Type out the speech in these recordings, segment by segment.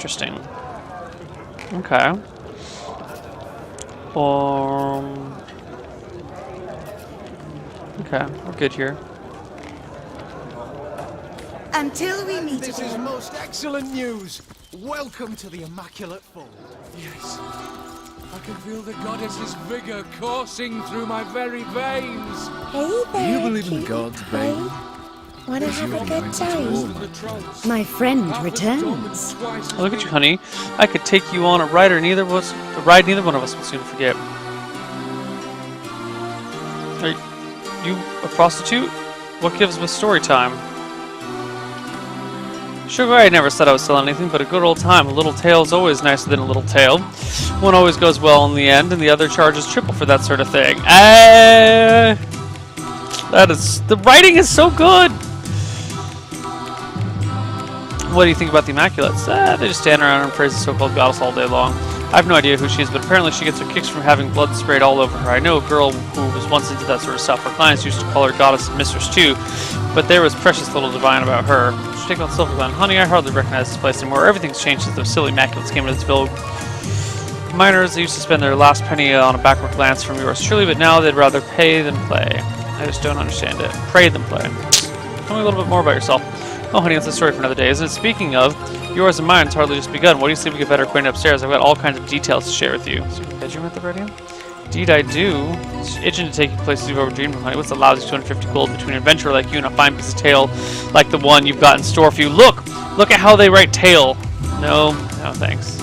Interesting. Okay. Okay, we're good here. Until we meet This again. is most excellent news. Welcome to the Immaculate Fold. Yes. I can feel the goddess's vigor coursing through my very veins. Hey there, Do you believe in gods, baby? Wanna have a good To time? all The my trolls. My friend Half as returns. dumb and twice as Oh, look at you, big. honey. I could take you on a ride, or neither one of us will soon forget. Are you a prostitute? What gives with story time? Sugar, I never said I was selling anything, but a good old time. A little tale is always nicer than a little tale. One always goes well in the end, and the other charges triple for that sort of thing. The writing is so good! What do you think about the Immaculates? They just stand around and praise the so-called goddess all day long. I have no idea who she is, but apparently she gets her kicks from having blood sprayed all over her. I know a girl who was once into that sort of stuff. Her clients used to call her goddess and mistress too, but there was precious little divine about her. She take on Silver Glen. Honey, I hardly recognize this place anymore. Everything's changed since those silly Immaculates came into this village. Miners, they used to spend their last penny on a backward glance from yours truly, but now they'd rather pay than play. I just don't understand it. Pray than play. Tell me a little bit more about yourself. Oh, honey, that's a story for another day, isn't it? Speaking of, yours and mine's hardly just begun. What do you say we get better acquainted upstairs? I've got all kinds of details to share with you. Is your bedroom at the ready? Indeed, I do. It's itching to take you places you've ever dreamed of, honey. What's the lousy 250 gold between an adventurer like you and a fine piece of tale like the one you've got in store for you? Look! Look at how they write tale. No, thanks.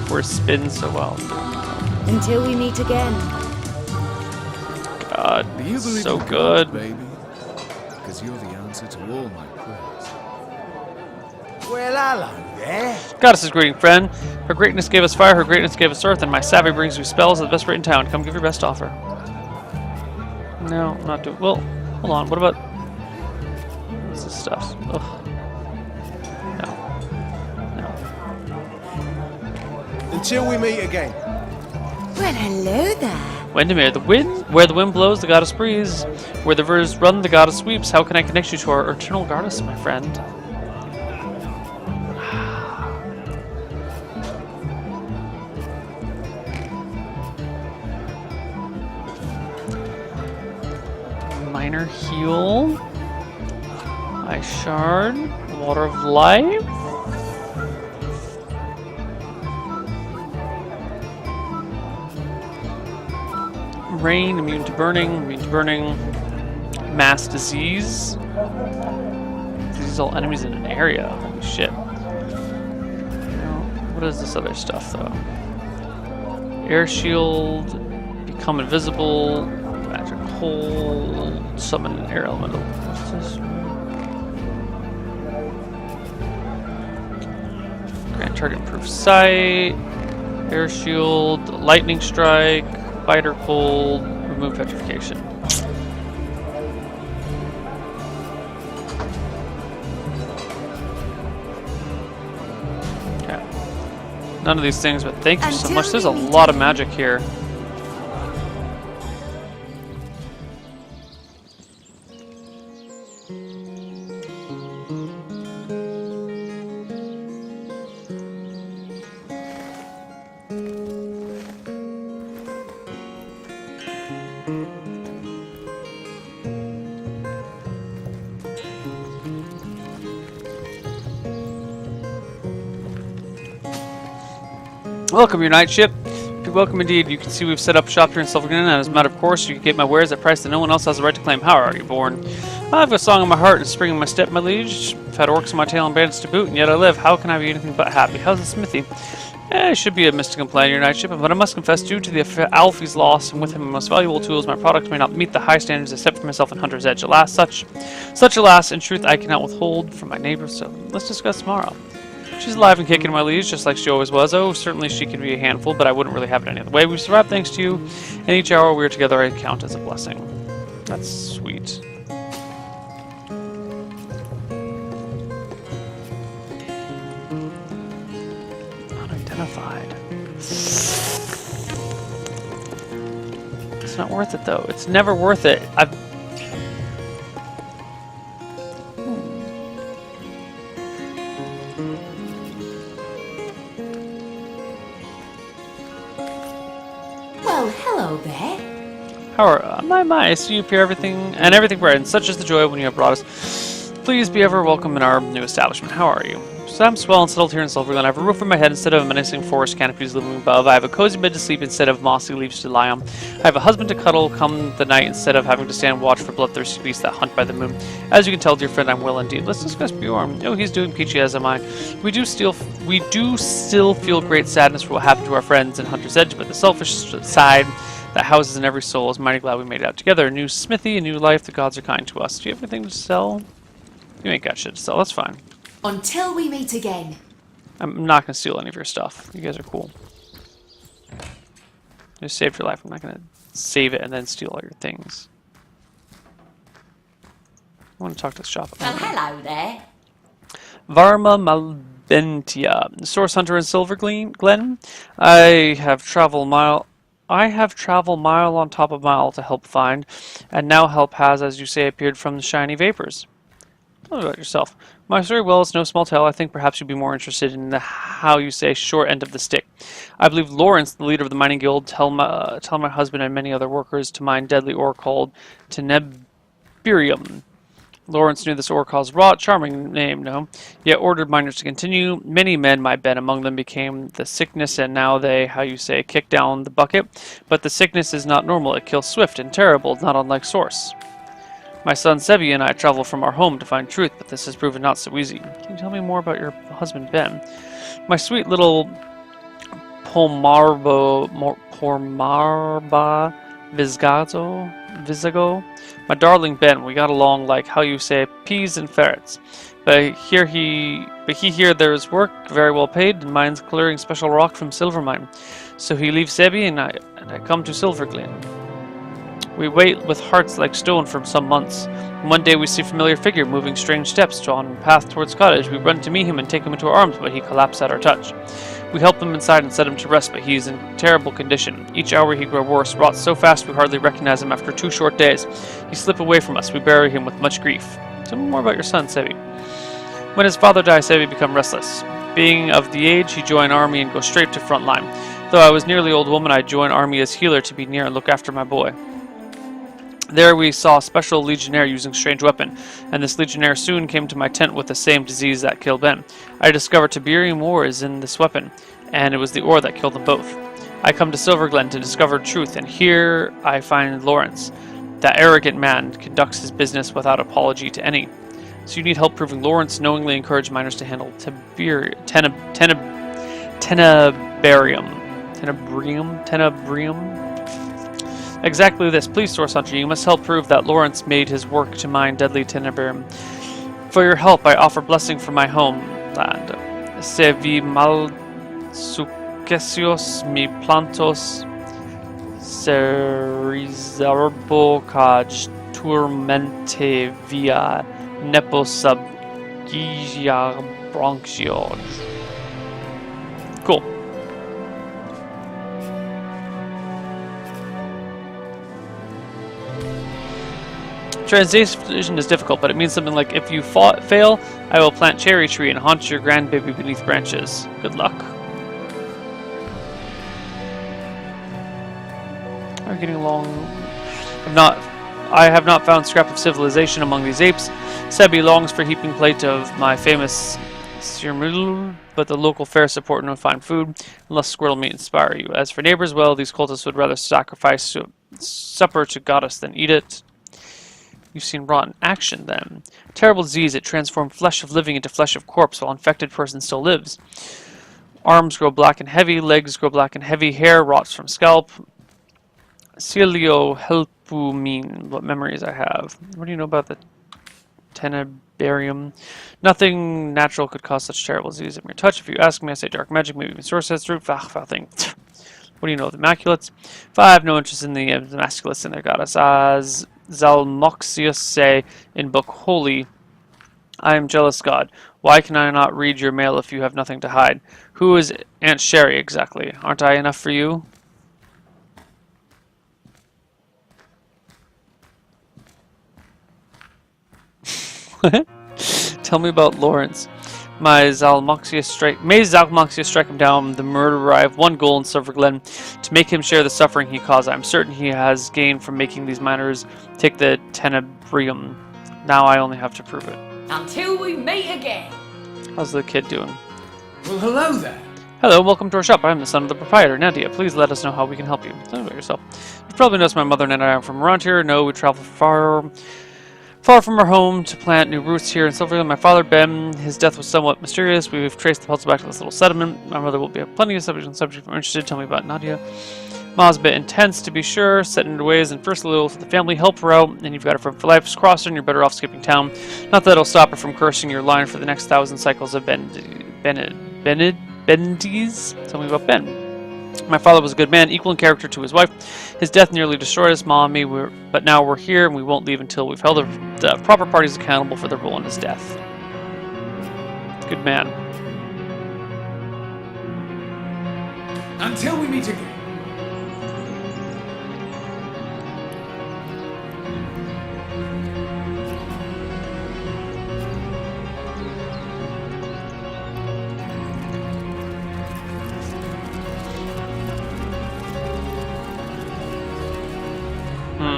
We're spin so well. Until we meet again. God, Do you believe so in good. gods, baby? Because you're the answer to all my prayers. Well, hello there. Goddess's greeting, friend. Her greatness gave us fire, her greatness gave us earth, and my savvy brings you spells at the best rate in town. Come give your best offer. No, I'm not doing. Well, hold on. What about. What's this stuff? Ugh. No. Until we meet again. Well, hello there. Windermere, the wind, where the wind blows, the goddess breathes. Where the rivers run, the goddess sweeps. How can I connect you to our eternal goddess, my friend? Minor heal. Ice shard. Water of life. Rain, immune to burning, mass disease. These are all enemies in an area. Holy shit. What is this other stuff though? Air shield, become invisible, magic hold, summon an air elemental. What's this? Grant target improved sight, air shield, lightning strike. Biter cold, remove petrification. Okay. None of these things, but thank you so much. There's a lot of magic here. Welcome, your night ship. Welcome indeed. You can see we've set up shop here in Silverglen, and as a matter of course, you can get my wares at a price that no one else has the right to claim. How are you born? I've a song in my heart and a spring in my step, my liege. I've had orcs in my tail and bandits to boot, and yet I live. How can I be anything but happy? How's the smithy? It should be a mystical plan, your night ship, but I must confess, due to the Alfie's loss, and with him my most valuable tools, my products may not meet the high standards I set for myself in Hunter's Edge. Alas, such alas, in truth, I cannot withhold from my neighbors, so let's discuss tomorrow. She's alive and kicking, my liege, just like she always was. Oh, certainly she can be a handful, but I wouldn't really have it any other way. We've survived thanks to you, and each hour we're together I count as a blessing. That's sweet. Unidentified. It's not worth it, though. It's never worth it. How are my? I see you appear everything bright, and such is the joy when you have brought us. Please be ever welcome in our new establishment. How are you? So I'm swell and settled here in Silverglen. I have a roof over my head instead of a menacing forest canopies looming above. I have a cozy bed to sleep instead of mossy leaves to lie on. I have a husband to cuddle come the night instead of having to stand watch for bloodthirsty beasts that hunt by the moon. As you can tell, dear friend, I'm well indeed. Let's discuss Bjorn. Oh, he's doing peachy, as am I. We do still feel great sadness for what happened to our friends in Hunter's Edge, but the selfish side that houses in every soul is mighty glad we made it out together. A new smithy, a new life. The gods are kind to us. Do you have anything to sell? You ain't got shit to sell. That's fine. Until we meet again. I'm not going to steal any of your stuff. You guys are cool. Just saved your life. I'm not going to save it and then steal all your things. I want to talk to the shop. Well, hello there. Varma Malbentia, source hunter in Silverglen. I have traveled mile on top of mile to help find, and now help has, as you say, appeared from the shiny vapors. Tell me about yourself. My story, well, it's no small tale. I think perhaps you'd be more interested in the, how you say, short end of the stick. I believe Lawrence, the leader of the mining guild, tell my husband and many other workers to mine deadly ore called teneberium. Lawrence knew this ore caused rot, charming name, no? Yet ordered miners to continue. Many men, my Ben among them, became the sickness, and now they, how you say, kick down the bucket. But the sickness is not normal. It kills swift and terrible, not unlike Source. My son Sebi and I travel from our home to find truth, but this has proven not so easy. Can you tell me more about your husband, Ben? My sweet little Pomarba Visigo? My darling Ben, we got along like, how you say, peas and ferrets. But he here there is work, very well paid, and mines clearing special rock from silver mine. So he leaves Sebi and I come to Silverglen. We wait with hearts like stone for some months. One day we see a familiar figure moving strange steps on the path towards cottage. We run to meet him and take him into our arms, but he collapsed at our touch. We help him inside and set him to rest, but he is in terrible condition. Each hour he grows worse, rots so fast we hardly recognize him after 2 short days. He slips away from us. We bury him with much grief. Tell me more about your son, Sebi. When his father dies, Sebi became restless. Being of the age, he joined army and goes straight to front line. Though I was nearly old woman, I joined army as healer to be near and look after my boy. There we saw a special legionnaire using strange weapon, and this legionnaire soon came to my tent with the same disease that killed Ben. I discovered tiberium ore is in this weapon, and it was the ore that killed them both. I come to Silverglen to discover truth, and here I find Lawrence. That arrogant man conducts his business without apology to any. So you need help proving Lawrence knowingly encouraged miners to handle tenebrium. Exactly this. Please, Source Hunter, you must help prove that Lawrence made his work to mine deadly teneberium. For your help, I offer blessing for my homeland. Se vi mal successios mi plantos serizarbo kaj turmente via nepo sub gijar bronchios. Cool. Translation is difficult, but it means something like, if you fail, I will plant cherry tree and haunt your grandbaby beneath branches. Good luck. Are we getting along? I have not found scrap of civilization among these apes. Sebi longs for heaping plate of my famous sirmul, but the local fair support no fine food, unless squirrel meat inspire you. As for neighbors, well, these cultists would rather sacrifice supper to goddess than eat it. You've seen rotten action, then. Terrible disease, it transforms flesh of living into flesh of corpse while infected person still lives. Arms grow black and heavy, legs grow black and heavy, hair rots from scalp. Celio helpu mean, what memories I have. What do you know about the teneberium? Nothing natural could cause such terrible disease at mere touch. If you ask me, I say dark magic, maybe even sorceress through thing. What do you know of the Immaculates? If I have no interest in the Immaculates and their goddess, as Zalmoxius say in Book Holy, I am jealous God. Why can I not read your mail if you have nothing to hide? Who is Aunt Sherry exactly? Aren't I enough for you? Tell me about Lawrence. May Zalmoxius strike him down. The murderer. I have one goal in Silverglen, to make him share the suffering he caused. I am certain he has gained from making these miners take the tenebrium. Now I only have to prove it. Until we meet again. How's the kid doing? Well, hello there. Hello, welcome to our shop. I am the son of the proprietor, Nadia. Please let us know how we can help you. Tell me about yourself. You've probably noticed my mother and I are from around here. No, we travel far from our home to plant new roots here in Silverland. My father, Ben, his death was somewhat mysterious. We've traced the puzzle back to this little settlement. My mother will be plenty of subjects if you're interested. Tell me about Nadia. Ma's a bit intense, to be sure, set in her ways, and first a little to the family, help her out, and you've got her friend for life. Cross her, and you're better off skipping town. Not that it'll stop her from cursing your line for the next 1,000 cycles of Bendies. Tell me about Ben. My father was a good man, equal in character to his wife. His death nearly destroyed us, Ma and me, but now we're here, and we won't leave until we've held the proper parties accountable for their role in his death. Good man. Until we meet again.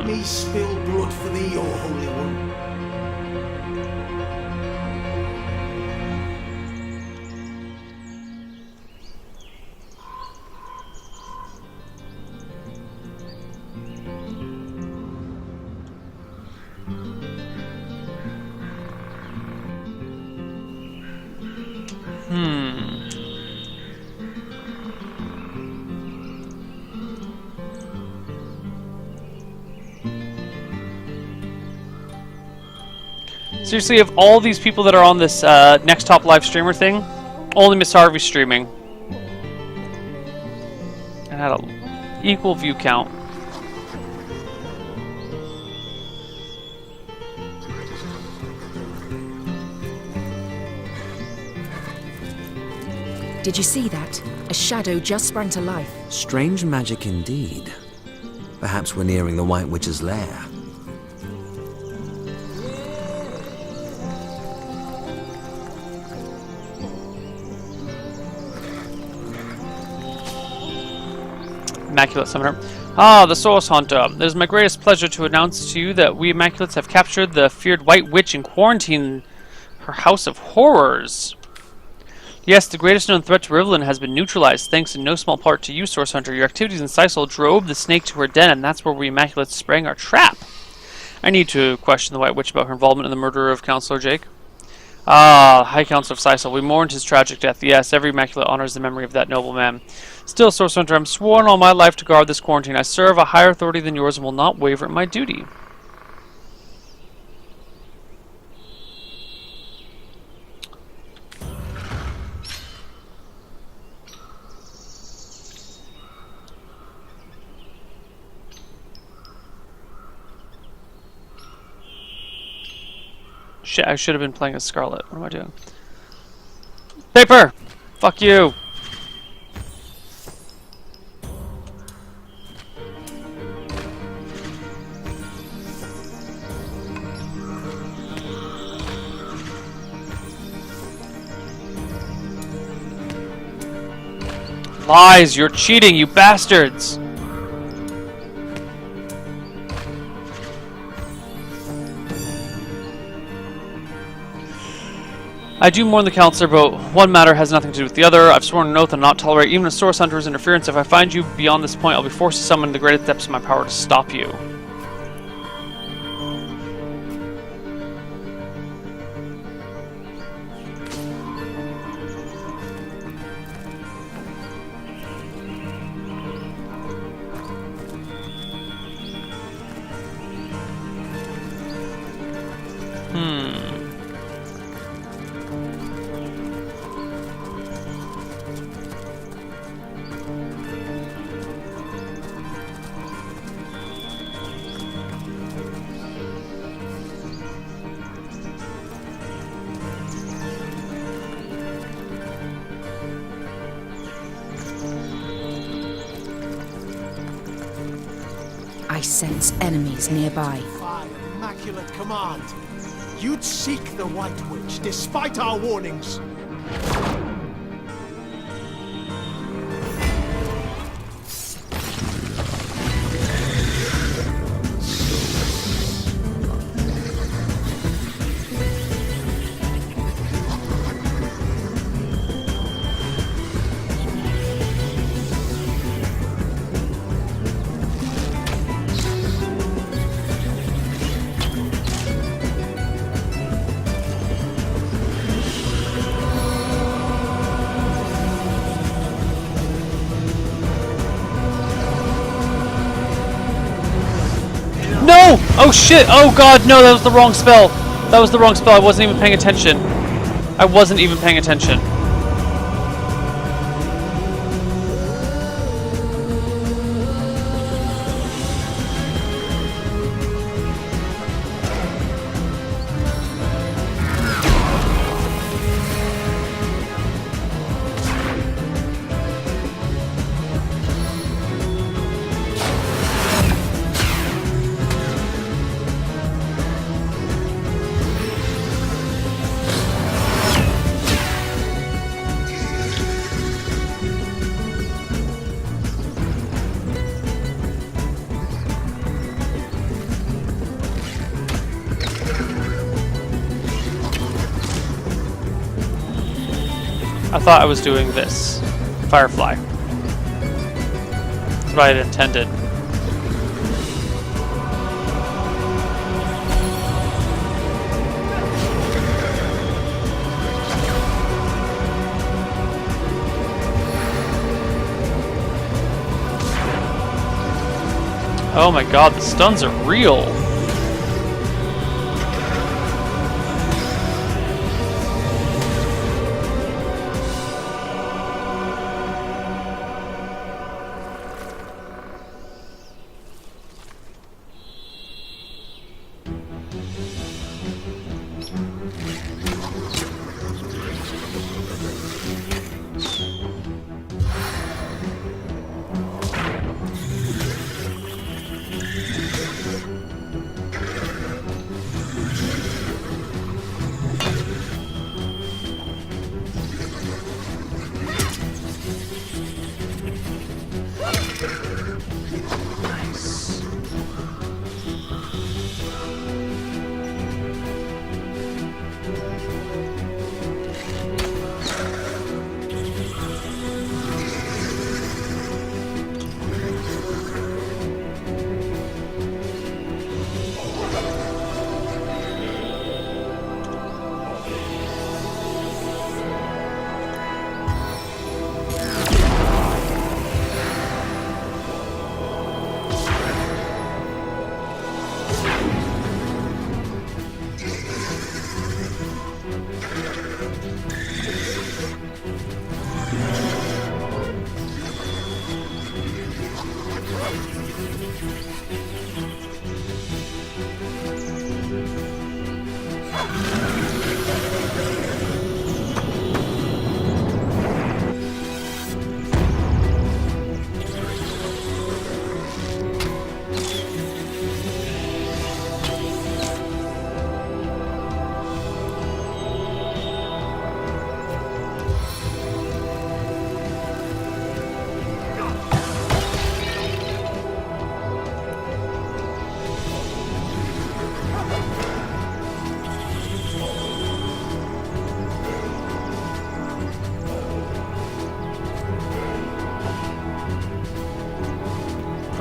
Me spill blood for thee, O Holy One. Seriously, of all these people that are on this next top live streamer thing, only Miss Harvey's streaming. And had an equal view count. Did you see that? A shadow just sprang to life. Strange magic indeed. Perhaps we're nearing the White Witch's lair. Immaculate Summoner. Ah, the Source Hunter. It is my greatest pleasure to announce to you that we Immaculates have captured the feared White Witch and quarantined her house of horrors. Yes, the greatest known threat to Rivelin has been neutralized, thanks in no small part to you, Source Hunter. Your activities in Sisal drove the snake to her den, and that's where we Immaculates sprang our trap. I need to question the White Witch about her involvement in the murder of Councillor Jake. Ah, High Council of Sisal, we mourned his tragic death. Yes, every Immaculate honors the memory of that noble man. Still, Source Hunter, I'm sworn all my life to guard this quarantine. I serve a higher authority than yours and will not waver in my duty. Shit, I should have been playing as Scarlet. What am I doing? Paper! Fuck you! Lies! You're cheating, you bastards! I do mourn the Counselor, but one matter has nothing to do with the other. I've sworn an oath and not tolerate even a Source Hunter's interference. If I find you beyond this point, I'll be forced to summon the greatest depths of my power to stop you. I sense enemies nearby. By immaculate command, you'd seek the White Witch despite our warnings. Oh shit! Oh god, no, that was the wrong spell. That was the wrong spell. I wasn't even paying attention. I wasn't even paying attention. I thought I was doing this. Firefly. That's what I had intended. Oh my god, the stuns are real.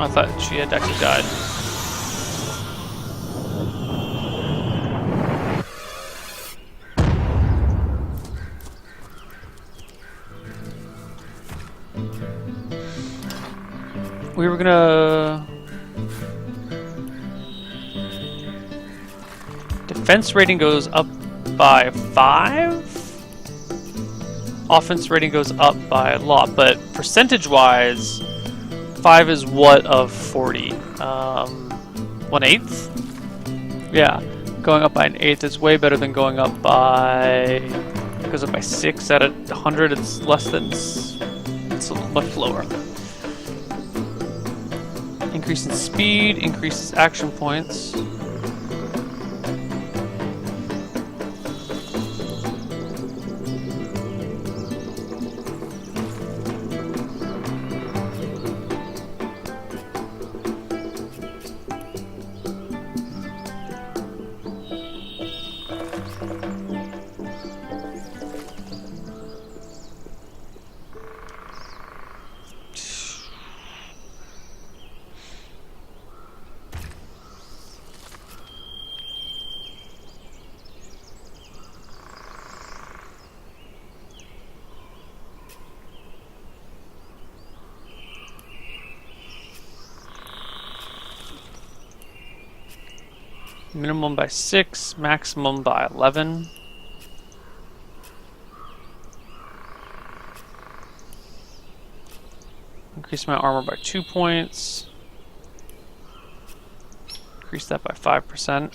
I thought she had actually died. We were gonna... Defense rating goes up by 5? Offense rating goes up by a lot, but percentage-wise, 5 is what of 40? 1/8? Yeah, going up by an 1/8 is way better than going up by... It goes up by 6 at 100, it's less than... It's much lower. Increase in speed, increases action points. Minimum by 6, maximum by 11. Increase my armor by 2 points. Increase that by 5%.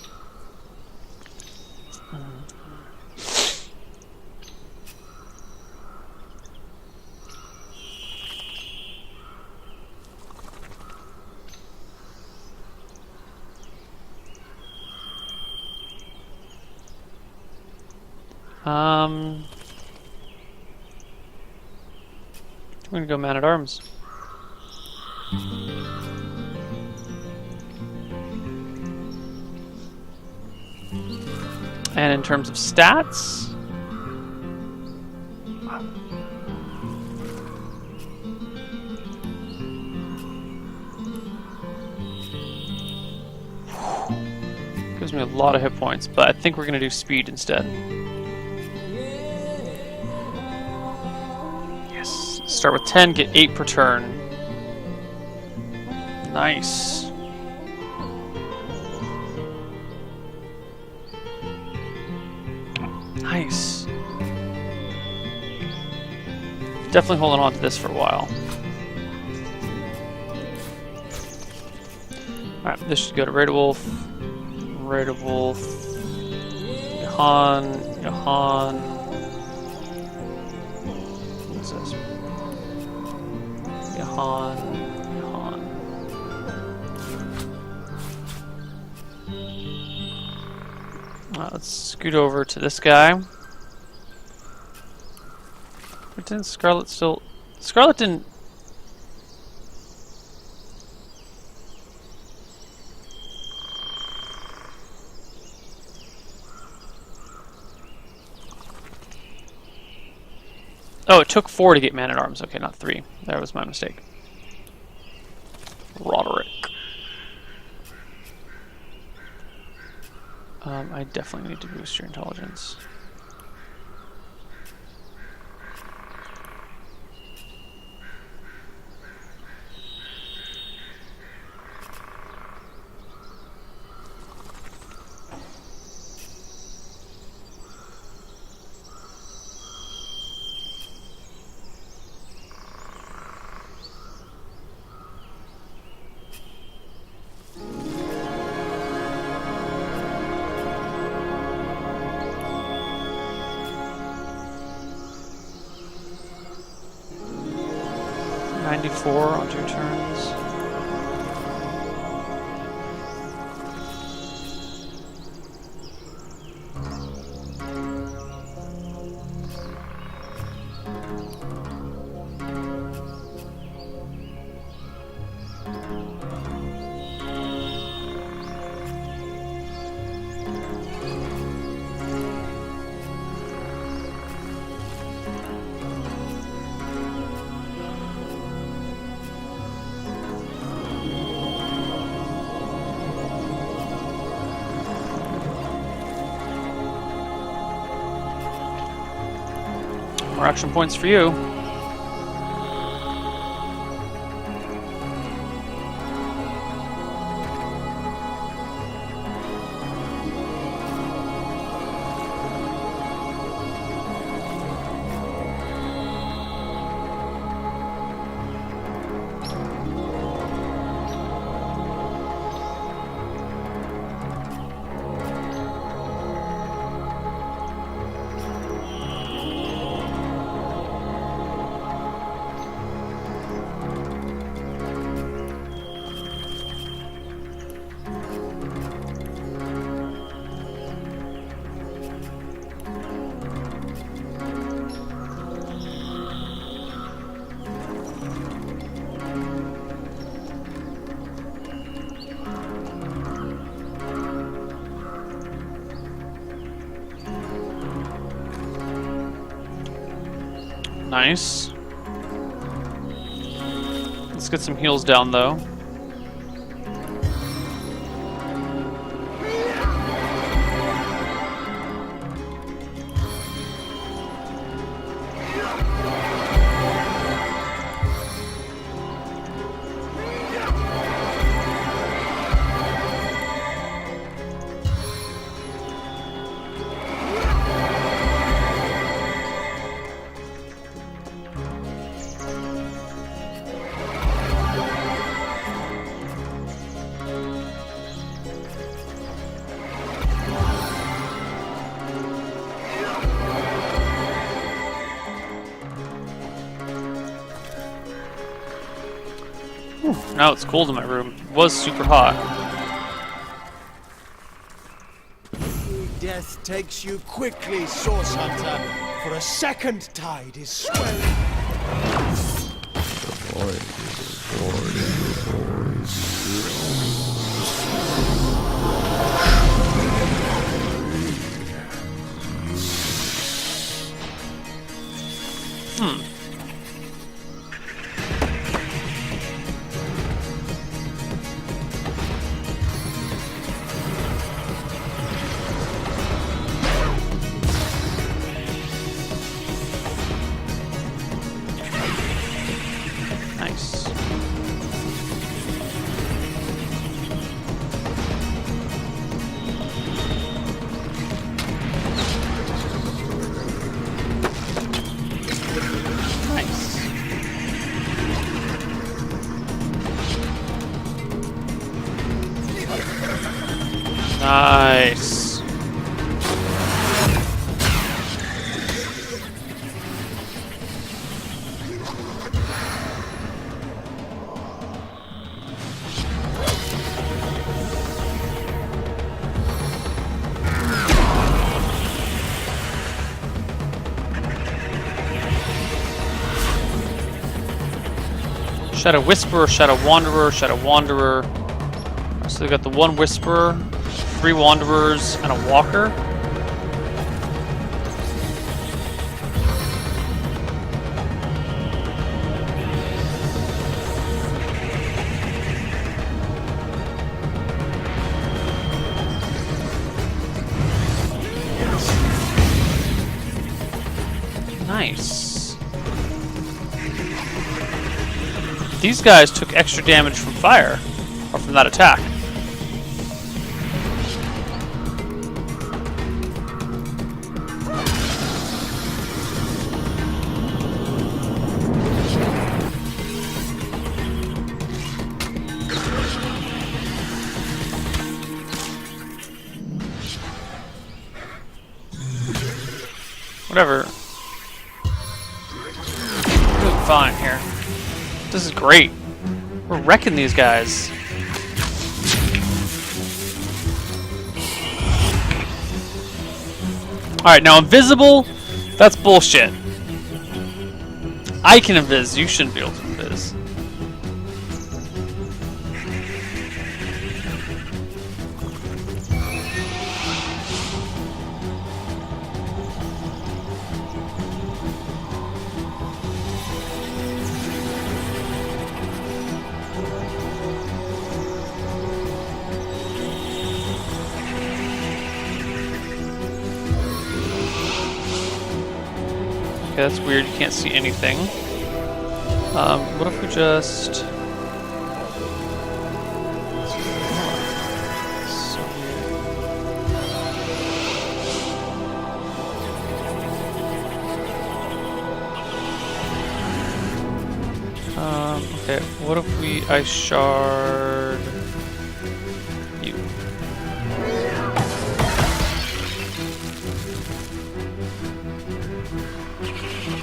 I'm gonna go man-at-arms. And in terms of stats, gives me a lot of hit points, but I think we're gonna do speed instead. Yes, start with 10, get 8 per turn. Nice. Nice. Definitely holding on to this for a while. Alright, this should go to Raidwolf. Raidwolf. Johan. Johan. What's this? Johan. Johan. Alright, let's scoot over to this guy. But didn't Scarlet still... Scarlet didn't... Oh, it took 4 to get man-at-arms. Okay, not 3. That was my mistake. Roderick. I definitely need to boost your intelligence. On 2 turns. More action points for you. Nice. Let's get some heals down, though. For now, it's cold in my room. It was super hot. Death takes you quickly, Source Hunter, for a second tide is swelling. Nice. Nice. Nice. Shadow Whisperer, Shadow Wanderer, Shadow Wanderer. So we got the one Whisperer, 3 Wanderers, and a Walker. Nice. These guys took extra damage from fire, or from that attack. Whatever. We're doing fine here. This is great. We're wrecking these guys. Alright, now invisible, that's bullshit. I can invis, you shouldn't be able to invis. Okay, that's weird, you can't see anything. What if we just... So weird. Okay, what if we ice shard you?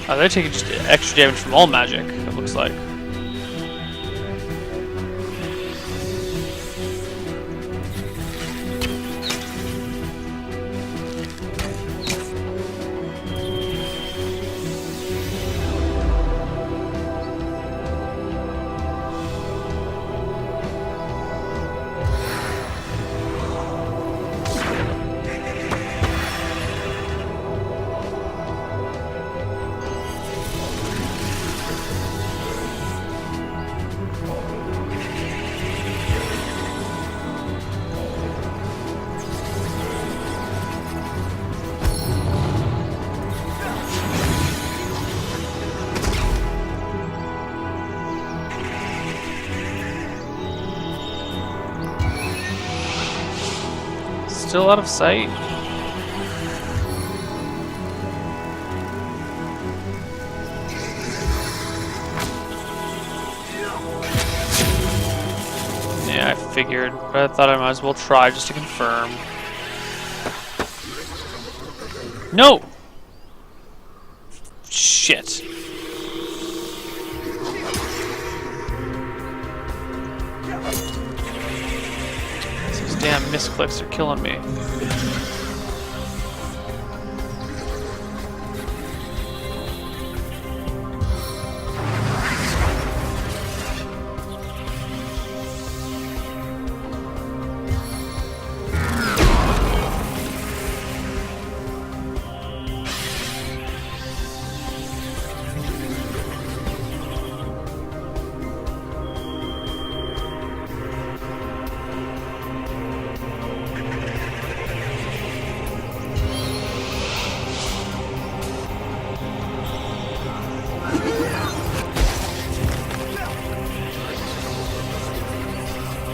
Oh, they're taking just extra damage from all magic, it looks like. Still out of sight? Yeah, I figured, but I thought I might as well try just to confirm. No! Shit. Damn misclicks are killing me.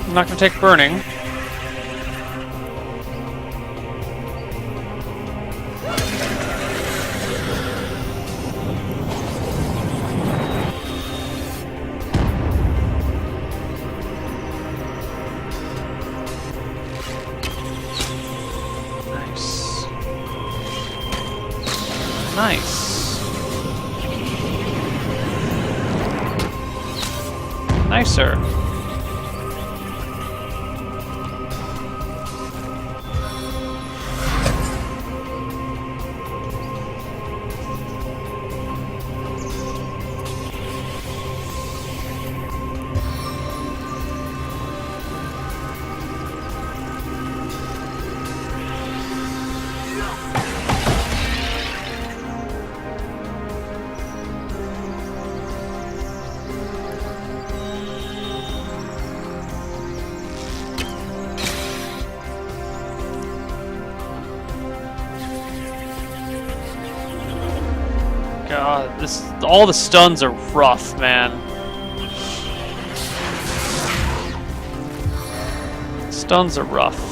I'm not gonna take burning. Nice. Nice. Nicer. God, all the stuns are rough, man. Stuns are rough.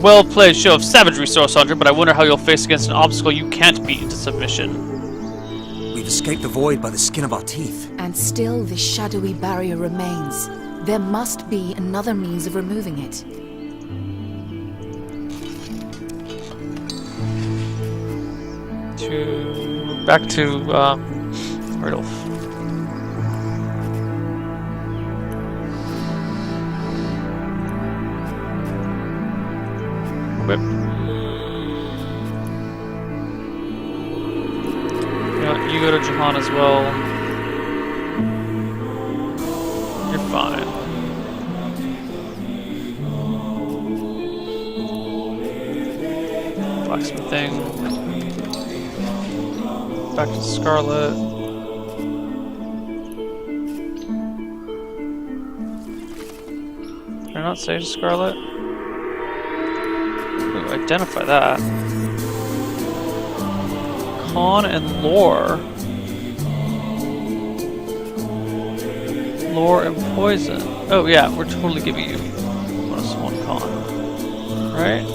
Well played show of savagery, Source Hunter, but I wonder how you'll face against an obstacle you can't beat into submission. We've escaped the void by the skin of our teeth. And still this shadowy barrier remains. There must be another means of removing it. Back to Erdulf. Whip. You go to Jahan as well. You're fine. Blacksmithing. Back to Scarlet. Did I not say to Scarlet? Ooh, identify that. Con and Lore. Lore and Poison. Oh yeah, we're totally giving you +1 con. Right?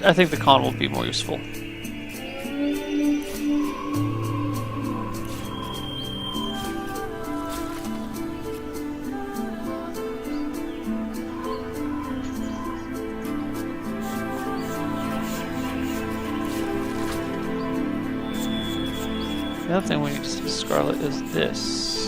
I think the con will be more useful. The other thing we need to see, Scarlet, is this.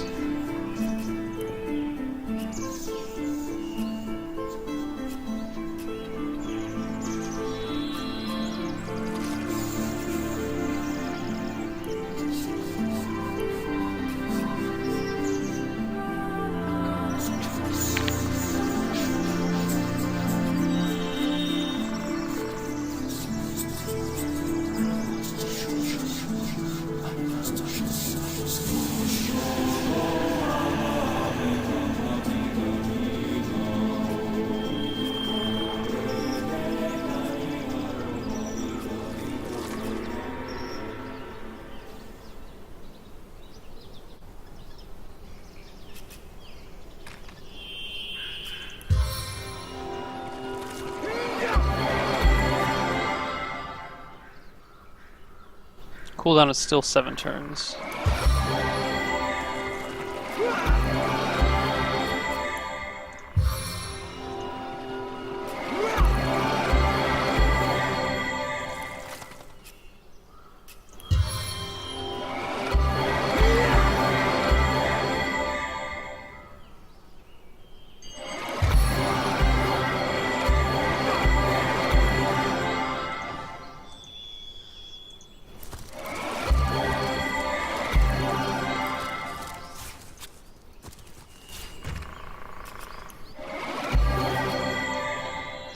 Cooldown is still 7 turns.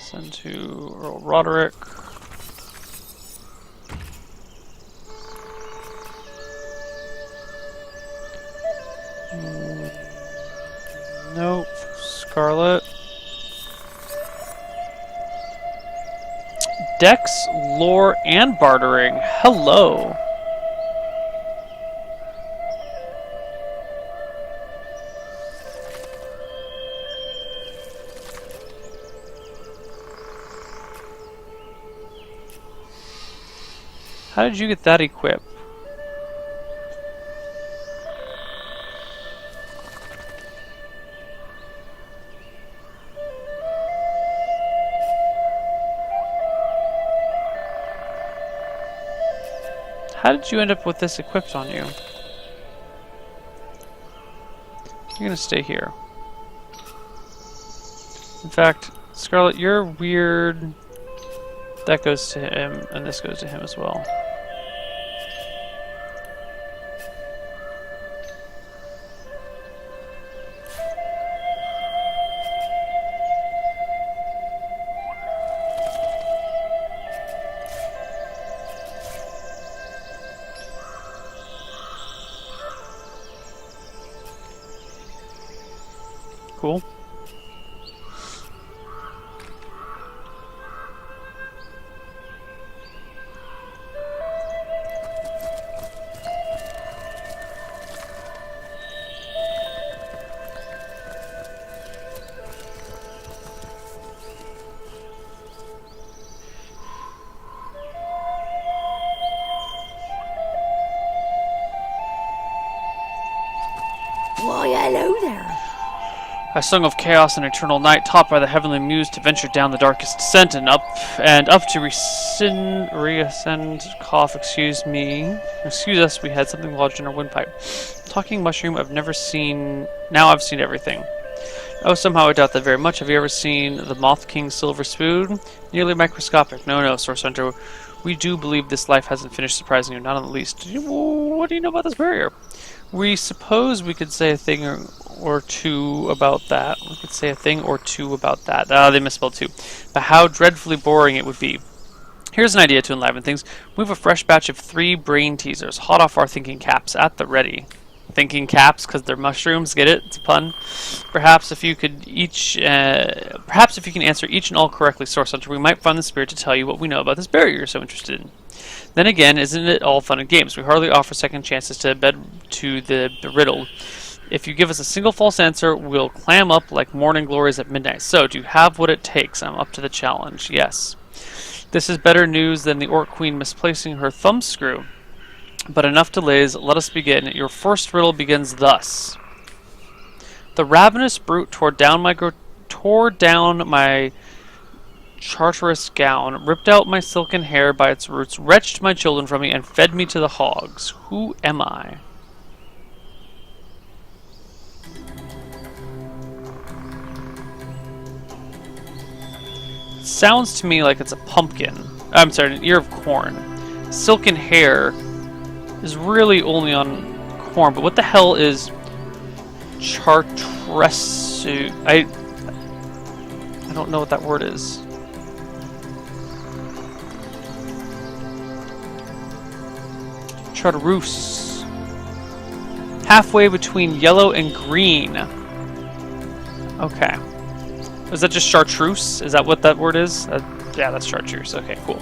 Send to Earl Roderick. Nope. Scarlet. Dex, lore, and bartering. Hello. How did you get that equipped? How did you end up with this equipped on you? You're gonna stay here. In fact, Scarlet, you're weird. That goes to him, and this goes to him as well. Cool. Why, hello there. I sung of chaos and eternal night, taught by the heavenly muse to venture down the darkest descent and up to reascend. Cough, excuse us, we had something lodged in our windpipe. Talking mushroom, I've never seen. Now I've seen everything. Oh, somehow I doubt that very much. Have you ever seen the Moth King's silver spoon? Nearly microscopic. No, Source Hunter. We do believe this life hasn't finished surprising you, not in the least. What do you know about this barrier? We suppose we could say a thing or two about that. We could say a thing or two about that. They misspelled two. But how dreadfully boring it would be. Here's an idea to enliven things. We have a fresh batch of 3 brain teasers, hot off our thinking caps, at the ready. Thinking caps, because they're mushrooms. Get it? It's a pun. Perhaps if you can answer each and all correctly, Source Hunter, we might find the spirit to tell you what we know about this barrier you're so interested in. Then again, isn't it all fun and games? We hardly offer second chances to the riddle. If you give us a single false answer, we'll clam up like morning glories at midnight. So, do you have what it takes? I'm up to the challenge. Yes. This is better news than the Orc Queen misplacing her thumbscrew. But enough delays, let us begin. Your first riddle begins thus. The ravenous brute tore down my chartreuse gown, ripped out my silken hair by its roots, wrenched my children from me, and fed me to the hogs. Who am I? Sounds to me like it's a pumpkin. I'm sorry, an ear of corn. Silken hair is really only on corn, but what the hell is chartreuse? I don't know what that word is. Chartreuse. Halfway between yellow and green. Okay. Is that just chartreuse? Is that what that word is? Yeah, that's chartreuse. Okay, cool.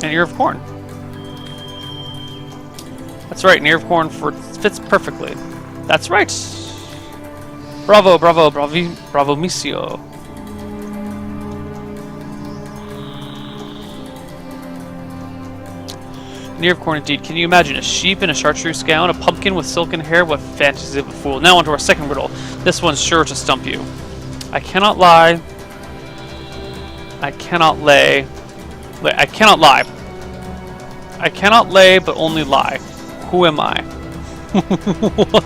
An ear of corn. That's right, an ear of corn fits perfectly. That's right. Bravo, bravo, bravo, missio. An ear of corn indeed. Can you imagine a sheep in a chartreuse gown, a pumpkin with silken hair? What fantasy of a fool. Now onto our second riddle. This one's sure to stump you. I cannot lie. I cannot lay. I cannot lie. I cannot lay, but only lie. Who am I? What?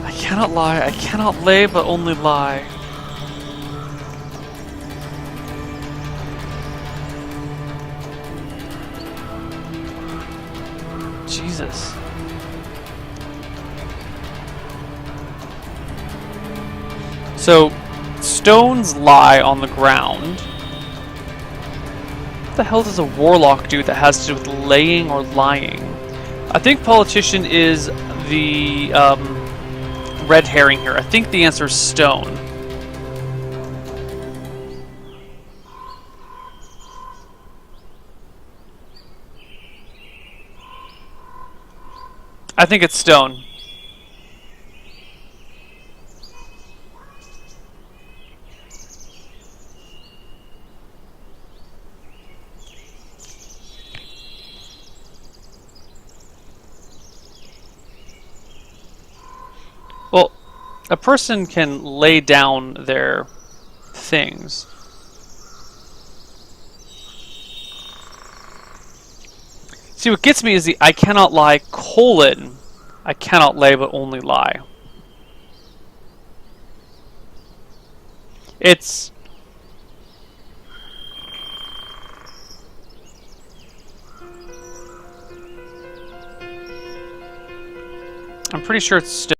I cannot lie. I cannot lay, but only lie. Jesus. So, stones lie on the ground. What the hell does a warlock do that has to do with laying or lying? I think politician is the red herring here. I think the answer is stone. I think it's stone. Well, a person can lay down their things. See, what gets me is the I cannot lie, colon, I cannot lay but only lie. It's... I'm pretty sure it's